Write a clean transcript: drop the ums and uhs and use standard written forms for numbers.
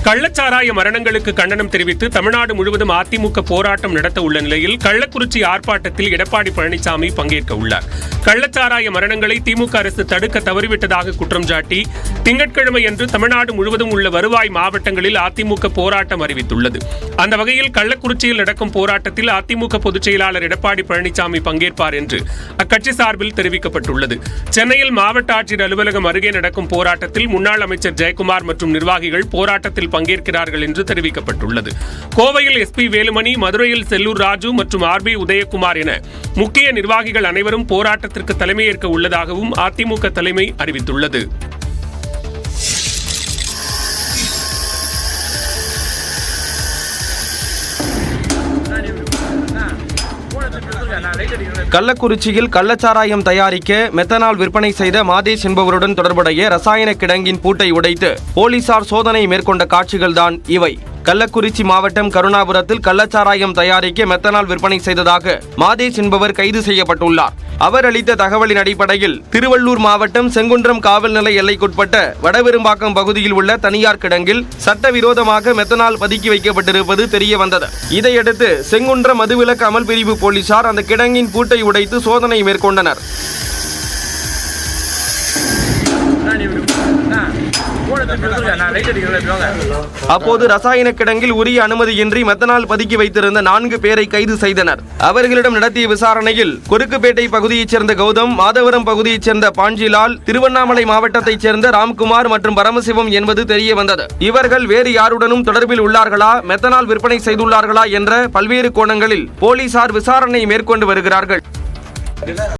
கள்ளச்சாராய மரணங்களுக்கு கண்டனம் தெரிவித்து தமிழ்நாடு முழுவதும் அதிமுக போராட்டம் நடத்த உள்ள நிலையில் கள்ளக்குறிச்சி ஆர்ப்பாட்டத்தில் எடப்பாடி பழனிசாமி பங்கேற்க உள்ளார். கள்ளச்சாராய மரணங்களை திமுக அரசு தடுக்க தவறிவிட்டதாக குற்றம் சாட்டி திங்கட்கிழமை அன்று தமிழ்நாடு முழுவதும் உள்ள வருவாய் மாவட்டங்களில் அதிமுக போராட்டம் அறிவித்துள்ளது. அந்த வகையில் கள்ளக்குறிச்சியில் நடக்கும் போராட்டத்தில் அதிமுக பொதுச் செயலாளர் எடப்பாடி பழனிசாமி பங்கேற்பார் என்று அக்கட்சி சார்பில் தெரிவிக்கப்பட்டுள்ளது. சென்னையில் மாவட்ட ஆட்சியர் அலுவலகம் அருகே நடக்கும் போராட்டத்தில் முன்னாள் அமைச்சர் ஜெயக்குமார் மற்றும் நிர்வாகிகள் போராட்டத்தில் பங்கேற்கிறார்கள் என்று தெரிவிக்கப்பட்டுள்ளது. கோவையில் எஸ்பி வேலுமணி, மதுரையில் செல்லூர் ராஜு மற்றும் ஆர்பி உதயகுமார் என முக்கிய நிர்வாகிகள் அனைவரும் போராட்டத்திற்கு தலைமையேற்க உள்ளதாகவும் அதிமுக தலைமை அறிவித்துள்ளது. கள்ளக்குறிச்சியில் கள்ளச்சாராயம் தயாரிக்க மெத்தனால் விற்பனை செய்த மாதேஷ் என்பவருடன் தொடர்புடைய ரசாயன கிடங்கின் பூட்டை உடைத்து போலீசார் சோதனை மேற்கொண்ட காட்சிகள்தான் இவை. கள்ளக்குறிச்சி மாவட்டம் கருணாபுரத்தில் கள்ளச்சாராயம் தயாரிக்க மெத்தனால் விற்பனை செய்ததாக மாதேஷ் என்பவர் கைது செய்யப்பட்டுள்ளார். அவர் அளித்த தகவலின் அடிப்படையில் திருவள்ளூர் மாவட்டம் செங்குன்றம் காவல் நிலைய எல்லைக்குட்பட்ட வடபெரும்பாக்கம் பகுதியில் உள்ள தனியார் கிடங்கில் சட்டவிரோதமாக மெத்தனால் பதுக்கி வைக்கப்பட்டிருப்பது தெரிய வந்தது. இதையடுத்து செங்குன்றம் மதுவிலக்கு அமல் பிரிவு போலீசார் அந்த கிடங்கின் பூட்டை உடைத்து சோதனை மேற்கொண்டனர். அப்போது ரசாயன கிடங்கில் உரிய அனுமதியின்றி மெத்தனால் பதுக்கி வைத்திருந்த 4 பேரை கைது செய்தனர். அவர்களிடம் நடத்திய விசாரணையில் கொருக்குப்பேட்டை பகுதியைச் சேர்ந்த கௌதம், மாதவரம் பகுதியைச் சேர்ந்த பாஞ்சிலால், திருவண்ணாமலை மாவட்டத்தைச் சேர்ந்த ராம்குமார் மற்றும் பரமசிவம் என்பது தெரிய வந்தது. இவர்கள் வேறு யாருடனும் தொடர்பில் உள்ளார்களா, மெத்தனால் விற்பனை செய்துள்ளார்களா என்ற பல்வேறு கோணங்களில் போலீசார் விசாரணை மேற்கொண்டு வருகிறார்கள்.